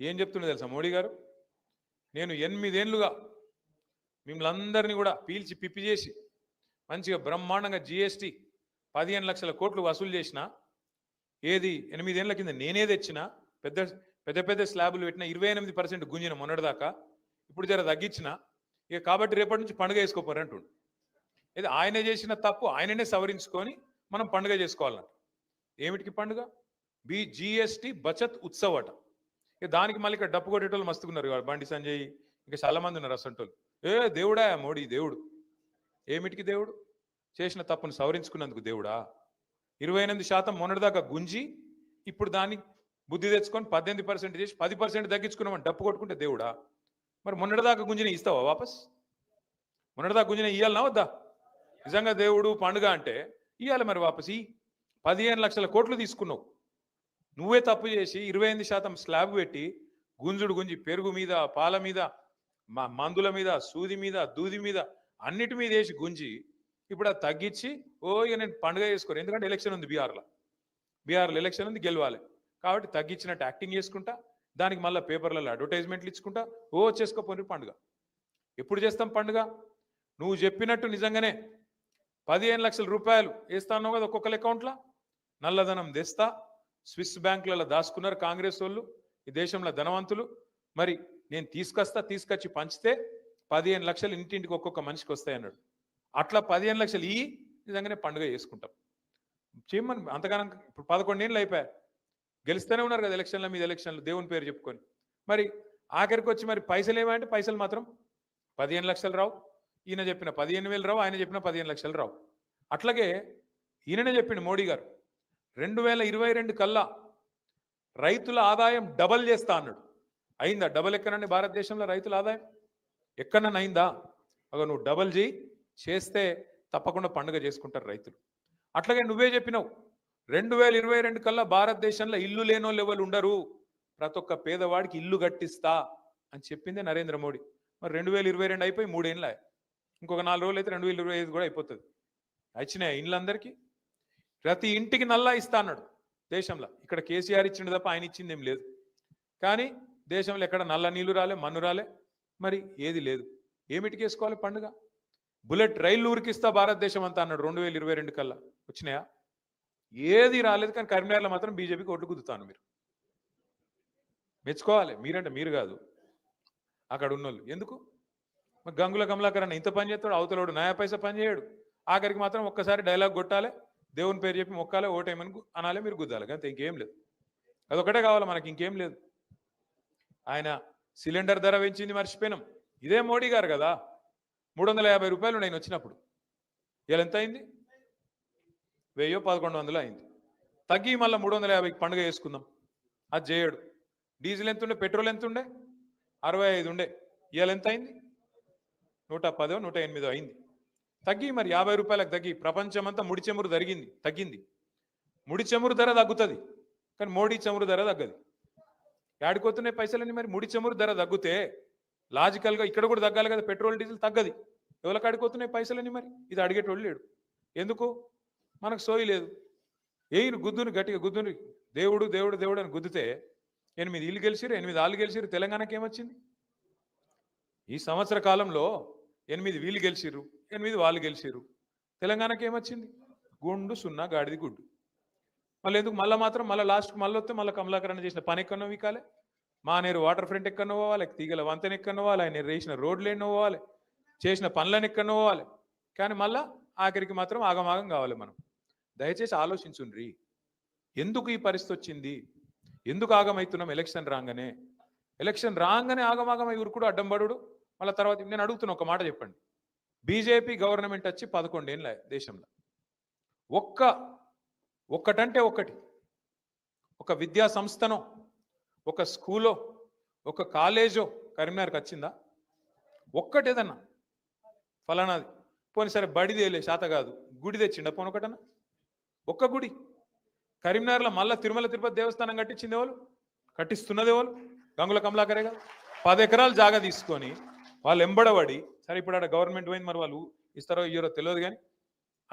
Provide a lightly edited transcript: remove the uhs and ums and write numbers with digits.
ఏం చెప్తుండే తెలుసా మోడీ గారు? నేను 8 ఏళ్లుగా మిమ్మల్ని అందరినీ కూడా పీల్చి పిప్పి చేసి మంచిగా బ్రహ్మాండంగా జీఎస్టీ 15 లక్షల కోట్లు వసూలు చేసిన, ఏది 8 ఏళ్ల కింద నేనే తెచ్చిన, పెద్ద పెద్ద పెద్ద స్లాబులు పెట్టిన, 28% గుంజిన మొన్నటిదాకా, ఇప్పుడు జర తగ్గించిన, ఇక కాబట్టి రేపటి నుంచి పండుగ వేసుకోపోరు అంటుండు. ఇది ఆయనే చేసిన తప్పు ఆయననే సవరించుకొని మనం పండుగ చేసుకోవాలంట. ఏమిటికి పండుగ? జీఎస్టీ బచత్ ఉత్సవ్ అట. ఇక దానికి మళ్ళీ ఇక్కడ డప్పు కొట్టేటోళ్ళు మస్తుకున్నారు, బండి సంజయ్ ఇంకా చాలా మంది ఉన్నారు అసంటోళ్ళు. దేవుడా మోడీ దేవుడు? ఏమిటికి దేవుడు? చేసిన తప్పును సవరించుకున్నందుకు దేవుడా? 28% మొన్నటిదాకా గుంజి ఇప్పుడు దాన్ని బుద్ధి తెచ్చుకొని 18% చేసి 10% తగ్గించుకున్నామని డప్పు కొట్టుకుంటే దేవుడా? మరి మొన్నటిదాకా గుంజిన ఇస్తావా వాపస్? మొన్నటిదాకా గుంజిన ఇయ్యాలనా వద్దా? నిజంగా దేవుడు పండుగ అంటే ఇయ్యాలి మరి వాపస్. 15 లక్షల కోట్లు తీసుకున్నావు, నువ్వే తప్పు చేసి 28% స్లాబ్ పెట్టి గుంజుడు గుంజి పెరుగు మీద, పాల మీద, మందుల మీద, సూది మీద, దూది మీద, అన్నిటి మీద వేసి గుంజి ఇప్పుడు అది తగ్గించి ఇక నేను పండుగ చేసుకోరు, ఎందుకంటే ఎలక్షన్ ఉంది బీహార్లో ఎలక్షన్ ఉంది, గెలవాలి కాబట్టి తగ్గించినట్టు యాక్టింగ్ చేసుకుంటా, దానికి మళ్ళీ పేపర్లలో అడ్వర్టైజ్మెంట్లు ఇచ్చుకుంటా చేసుకోపోయి పండుగ. ఎప్పుడు చేస్తాం పండుగ? నువ్వు చెప్పినట్టు నిజంగానే 15 లక్షల రూపాయలు వేస్తాను కదా ఒక్కొక్కరి అకౌంట్లో, నల్లధనం తెస్తా, స్విస్ బ్యాంకులలో దాచుకున్నారు కాంగ్రెస్ వాళ్ళు, ఈ దేశంలో ధనవంతులు, మరి నేను తీసుకొచ్చి పంచితే 15 లక్షలు ఇంటింటికి ఒక్కొక్క మనిషికి వస్తాయన్నాడు. అట్లా 15 లక్షలు నిజంగానే పండుగ చేసుకుంటాం. చేయమని అంతగానం ఇప్పుడు 11 ఏళ్ళు అయిపోయాయి, గెలుస్తూనే ఉన్నారు కదా ఎలక్షన్ల మీద ఎలక్షన్లు దేవుని పేరు చెప్పుకొని. మరి ఆఖరికి వచ్చి మరి పైసలు ఏమంటే పైసలు మాత్రం 15 లక్షలు రావు. ఈయన చెప్పిన 15,000 రావు, ఆయన చెప్పిన 15 లక్షలు రావు. అట్లాగే ఈయననే చెప్పిండు మోడీ గారు 2022 కల్లా రైతుల ఆదాయం డబల్ చేస్తా అన్నాడు. అయిందా డబల్? ఎక్కడండి భారతదేశంలో రైతుల ఆదాయం ఎక్కడన్నా అయిందా? నువ్వు డబల్ చేస్తే తప్పకుండా పండుగ చేసుకుంటారు రైతులు. అట్లాగే నువ్వే చెప్పినావు 2022 కల్లా భారతదేశంలో ఇల్లు లేనోళ్ళు ఎవరు ఉండరు, ప్రతి ఒక్క పేదవాడికి ఇల్లు కట్టిస్తా అని చెప్పిందే నరేంద్ర మోడీ. మరి 2022 అయిపోయి 3 ఏళ్ళ, ఇంకొక 4 రోజులు అయితే 2025 కూడా అయిపోతుంది. వచ్చినాయి ఇండ్లందరికీ, ప్రతి ఇంటికి నల్లా ఇస్తా అన్నాడు దేశంలో. ఇక్కడ కేసీఆర్ ఇచ్చిండు తప్ప ఆయన ఇచ్చింది ఏం లేదు. కానీ దేశంలో ఎక్కడ నల్ల నీళ్లు రాలే, మన్ను రాలే, మరి ఏది లేదు. ఏమిటికి వేసుకోవాలి పండుగ? బుల్లెట్ రైలు ఊరికిస్తా భారతదేశం అంతా అన్నాడు 2022 కల్లా. వచ్చినాయా? ఏది రాలేదు. కానీ కరీంనగర్లో మాత్రం బీజేపీకి ఓట్లు గుద్దుతాను. మీరు మెచ్చుకోవాలి, మీరంటే మీరు కాదు, అక్కడ ఉన్నోళ్ళు. ఎందుకు? గంగుల కమలాకర్ అన్న ఇంత పని చేస్తాడు, అవతలోడు నయా పైసా పని చేయడు. ఆఖరికి మాత్రం ఒక్కసారి డైలాగ్ కొట్టాలి, దేవుని పేరు చెప్పి మొక్కాలి, ఓటేమని అనాలి, మీరు గుద్దాలి, అంతే, ఇంకేం లేదు. అదొకటే కావాలి మనకి, ఇంకేం లేదు. ఆయన సిలిండర్ ధర పెంచింది మర్చిపోయినాం, ఇదే మోడీ గారు కదా. 350 రూపాయలు నేను వచ్చినప్పుడు, ఇలా ఎంత అయింది? 1000-1100 అయింది. తగ్గి మళ్ళీ 350కి పండుగ చేసుకుందాం, అది చేయడు. డీజిల్ ఎంత ఉండే, పెట్రోల్ ఎంత ఉండే? 65 ఉండే, ఇవాళ ఎంత అయింది? 110-108 అయింది. తగ్గి మరి 50 రూపాయలకు తగ్గి. ప్రపంచమంతా ముడి చమురు తగ్గింది. ముడి చమురు ధర తగ్గుతుంది, కానీ మోడీ చమురు ధర తగ్గదు. ఏడిపోతున్నాయి పైసలని? మరి ముడి చమురు ధర తగ్గితే లాజికల్గా ఇక్కడ కూడా తగ్గాలి కదా, పెట్రోల్ డీజిల్ తగ్గది. ఎవరికి ఆడిపోతున్నాయి పైసలని? మరి ఇది అడిగేటోళ్ళు లేడు. ఎందుకు? మనకు సోయి లేదు. గుద్దుని గట్టిగా గుద్దుని, దేవుడు దేవుడు దేవుడు అని గుద్దితే 8 ఇల్లు గెలిచిరు, 8 ఆళ్ళు గెలిచిరు. తెలంగాణకి ఏమొచ్చింది? ఈ సంవత్సర కాలంలో 8 వీళ్ళు గెలిచిరు, 8 వాళ్ళు గెలిచిరు. తెలంగాణకి ఏమొచ్చింది? గుండు సున్నా గాడిది గుడ్డు. మళ్ళీ ఎందుకు? మళ్ళీ లాస్ట్కి మళ్ళీ వస్తే మళ్ళీ కమలాకరణ చేసిన పని ఎక్కడో వికాలే, మానేరు వాటర్ ఫ్రంట్ ఎక్కడో పోవాలి, తీగల వంతెన ఎక్కడో పోవాలి, ఆయన వేసిన రోడ్లు ఎన్నో పోవాలి, చేసిన పనులను ఎక్కడో పోవాలి. కానీ మళ్ళా ఆఖరికి మాత్రం ఆగమాగం కావాలి. మనం దయచేసి ఆలోచించుండ్రి, ఎందుకు ఈ పరిస్థితి వచ్చింది? ఎందుకు ఆగమవుతున్నాం? ఎలక్షన్ రాగానే ఆగమాగం ఇవరు కూడా అడ్డంబడు. మళ్ళీ తర్వాత నేను అడుగుతున్నా, ఒక మాట చెప్పండి. బీజేపీ గవర్నమెంట్ వచ్చి 11 ఏళ్ళ దేశంలో ఒక్కటంటే ఒక్కటి, ఒక విద్యా సంస్థనో, ఒక స్కూలో, ఒక కాలేజో కరీంనగర్కి వచ్చిందా? ఒక్కటేదన్నా ఫలానాది పోనీ సరే, బడిదేలే శాత కాదు, గుడి తెచ్చిండ పోనీ ఒకటన్నా? ఒక్క గుడి కరీంనగర్లో మళ్ళీ తిరుమల తిరుపతి దేవస్థానం కట్టించింది ఎవరు? కట్టిస్తున్నది ఎవరు? గంగుల కమలాకరే కదా. 10 ఎకరాలు జాగా తీసుకొని వాళ్ళు ఎంబడబడి, సరే ఇప్పుడు గవర్నమెంట్ పోయింది, మరి వాళ్ళు ఇస్తారో ఇయ్యారో తెలియదు, కానీ